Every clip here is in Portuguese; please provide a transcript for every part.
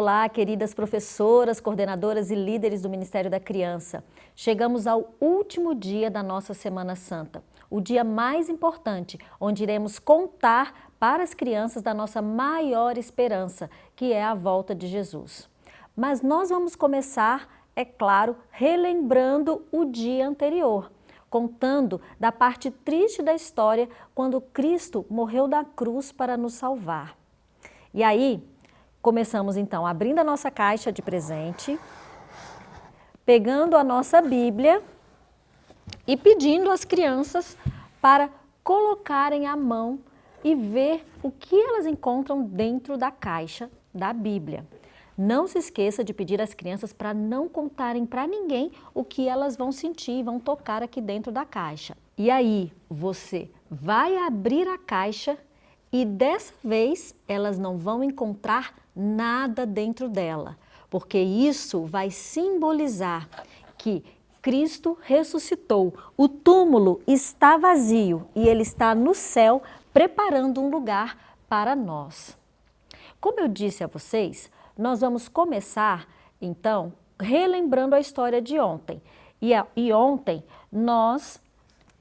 Olá, queridas professoras, coordenadoras e líderes do Ministério da Criança. Chegamos ao último dia da nossa Semana Santa, o dia mais importante, onde iremos contar para as crianças da nossa maior esperança, que é a volta de Jesus. Mas nós vamos começar, é claro, relembrando o dia anterior, contando da parte triste da história quando Cristo morreu na cruz para nos salvar. E aí, começamos então abrindo a nossa caixa de presente, pegando a nossa Bíblia e pedindo às crianças para colocarem a mão e ver o que elas encontram dentro da caixa da Bíblia. Não se esqueça de pedir às crianças para não contarem para ninguém o que elas vão sentir, vão tocar aqui dentro da caixa. E aí, você vai abrir a caixa e dessa vez elas não vão encontrar nada dentro dela, porque isso vai simbolizar que Cristo ressuscitou, o túmulo está vazio e Ele está no céu preparando um lugar para nós. Como eu disse a vocês, nós vamos começar então relembrando a história de ontem. E ontem nós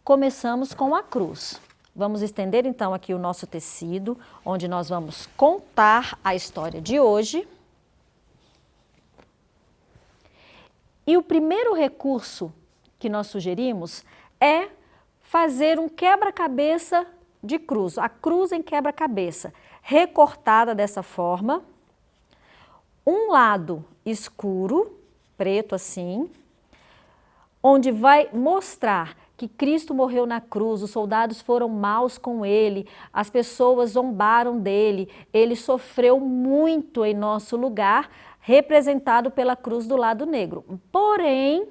começamos com a cruz. Vamos estender então aqui o nosso tecido, onde nós vamos contar a história de hoje. E o primeiro recurso que nós sugerimos é fazer um quebra-cabeça de cruz, a cruz em quebra-cabeça, recortada dessa forma, um lado escuro, preto assim, onde vai mostrar que Cristo morreu na cruz, os soldados foram maus com ele, as pessoas zombaram dele, ele sofreu muito em nosso lugar, representado pela cruz do lado negro. Porém,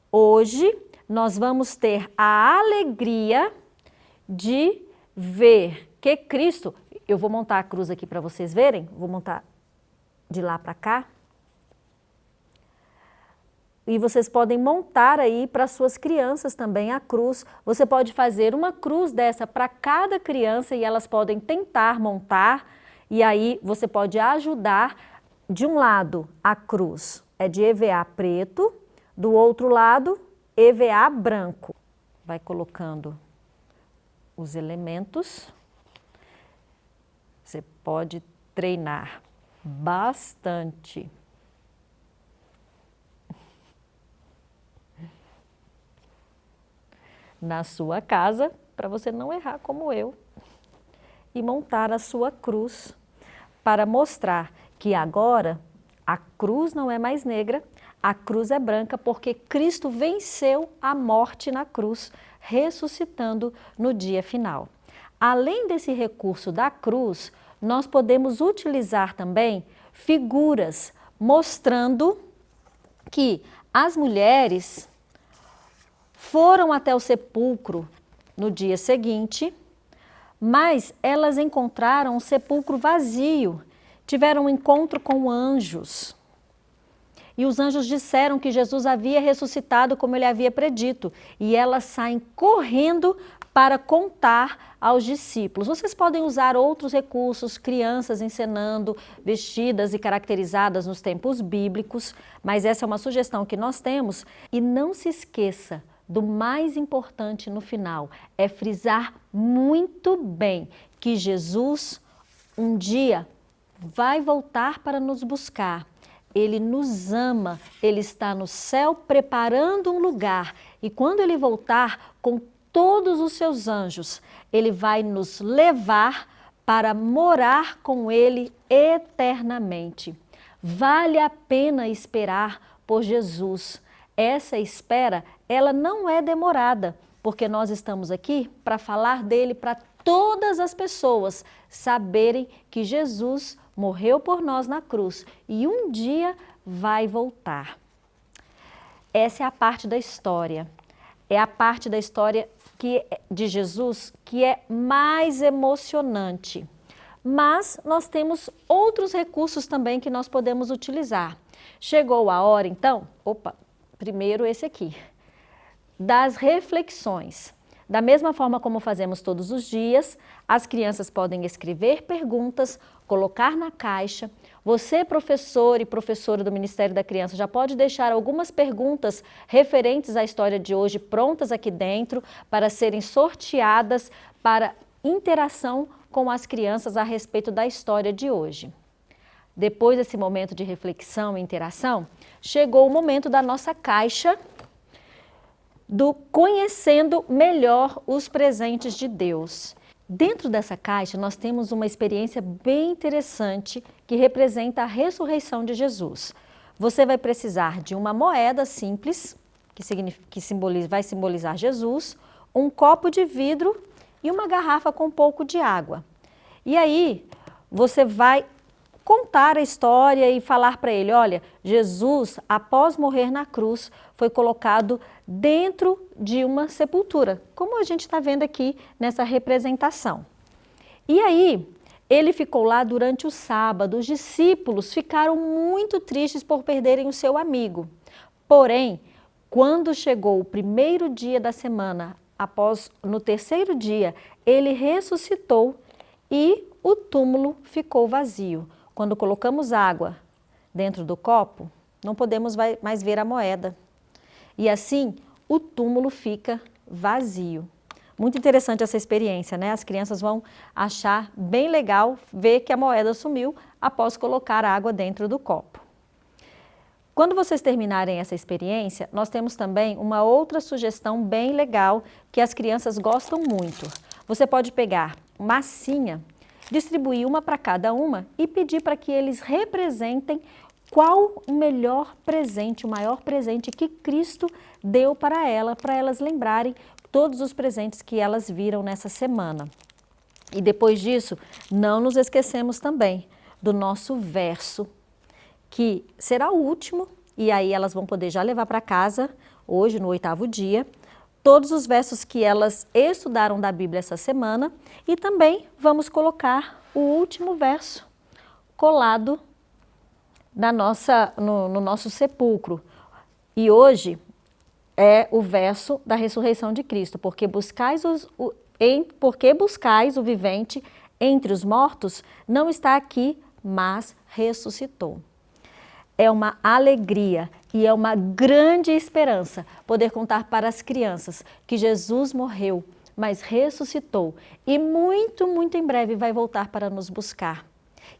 hoje nós vamos ter a alegria de ver que Cristo, eu vou montar a cruz aqui para vocês verem, vou montar de lá para cá. E vocês podem montar aí para suas crianças também a cruz. Você pode fazer uma cruz dessa para cada criança e elas podem tentar montar. E aí você pode ajudar. De um lado, a cruz é de EVA preto, do outro lado, EVA branco. Vai colocando os elementos. Você pode treinar bastante. Na sua casa, para você não errar como eu, e montar a sua cruz para mostrar que agora a cruz não é mais negra, a cruz é branca porque Cristo venceu a morte na cruz, ressuscitando no dia final. Além desse recurso da cruz, nós podemos utilizar também figuras mostrando que as mulheres foram até o sepulcro no dia seguinte, mas elas encontraram um sepulcro vazio, tiveram um encontro com anjos. E os anjos disseram que Jesus havia ressuscitado como ele havia predito. E elas saem correndo para contar aos discípulos. Vocês podem usar outros recursos, crianças encenando, vestidas e caracterizadas nos tempos bíblicos, mas essa é uma sugestão que nós temos. E não se esqueça do mais importante no final, é frisar muito bem que Jesus um dia vai voltar para nos buscar. Ele nos ama, Ele está no céu preparando um lugar e quando Ele voltar com todos os seus anjos, Ele vai nos levar para morar com Ele eternamente. Vale a pena esperar por Jesus. Essa espera, ela não é demorada, porque nós estamos aqui para falar dele para todas as pessoas saberem que Jesus morreu por nós na cruz e um dia vai voltar. Essa é a parte da história. É a parte da história de Jesus que é mais emocionante. Mas nós temos outros recursos também que nós podemos utilizar. Chegou a hora, então, primeiro esse aqui, das reflexões. Da mesma forma como fazemos todos os dias, as crianças podem escrever perguntas, colocar na caixa. Você, professor e professora do Ministério da Criança, já pode deixar algumas perguntas referentes à história de hoje prontas aqui dentro para serem sorteadas para interação com as crianças a respeito da história de hoje. Depois desse momento de reflexão e interação, chegou o momento da nossa caixa do Conhecendo Melhor os Presentes de Deus. Dentro dessa caixa, nós temos uma experiência bem interessante que representa a ressurreição de Jesus. Você vai precisar de uma moeda simples, vai simbolizar Jesus, um copo de vidro e uma garrafa com um pouco de água. E aí, você vai contar a história e falar para ele, olha, Jesus, após morrer na cruz, foi colocado dentro de uma sepultura, como a gente está vendo aqui nessa representação. E aí, ele ficou lá durante o sábado, os discípulos ficaram muito tristes por perderem o seu amigo. Porém, quando chegou o primeiro dia da semana, no terceiro dia, ele ressuscitou e o túmulo ficou vazio. Quando colocamos água dentro do copo, não podemos mais ver a moeda. E assim, o túmulo fica vazio. Muito interessante essa experiência, né? As crianças vão achar bem legal ver que a moeda sumiu após colocar água dentro do copo. Quando vocês terminarem essa experiência, nós temos também uma outra sugestão bem legal que as crianças gostam muito. Você pode pegar massinha, distribuir uma para cada uma e pedir para que eles representem qual o melhor presente, o maior presente que Cristo deu para elas lembrarem todos os presentes que elas viram nessa semana. E depois disso, não nos esquecemos também do nosso verso, que será o último, e aí elas vão poder já levar para casa, hoje no 8º dia, todos os versos que elas estudaram da Bíblia essa semana e também vamos colocar o último verso colado no nosso sepulcro. E hoje é o verso da ressurreição de Cristo, porque buscais o vivente entre os mortos, não está aqui, mas ressuscitou. É uma alegria e é uma grande esperança poder contar para as crianças que Jesus morreu, mas ressuscitou e muito, muito em breve vai voltar para nos buscar.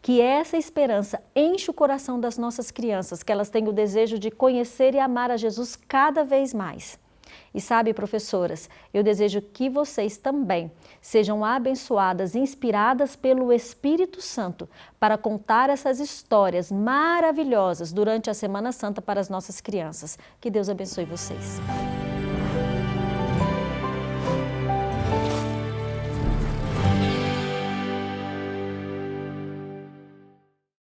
Que essa esperança enche o coração das nossas crianças, que elas tenham o desejo de conhecer e amar a Jesus cada vez mais. E sabe, professoras, eu desejo que vocês também sejam abençoadas, inspiradas pelo Espírito Santo para contar essas histórias maravilhosas durante a Semana Santa para as nossas crianças. Que Deus abençoe vocês.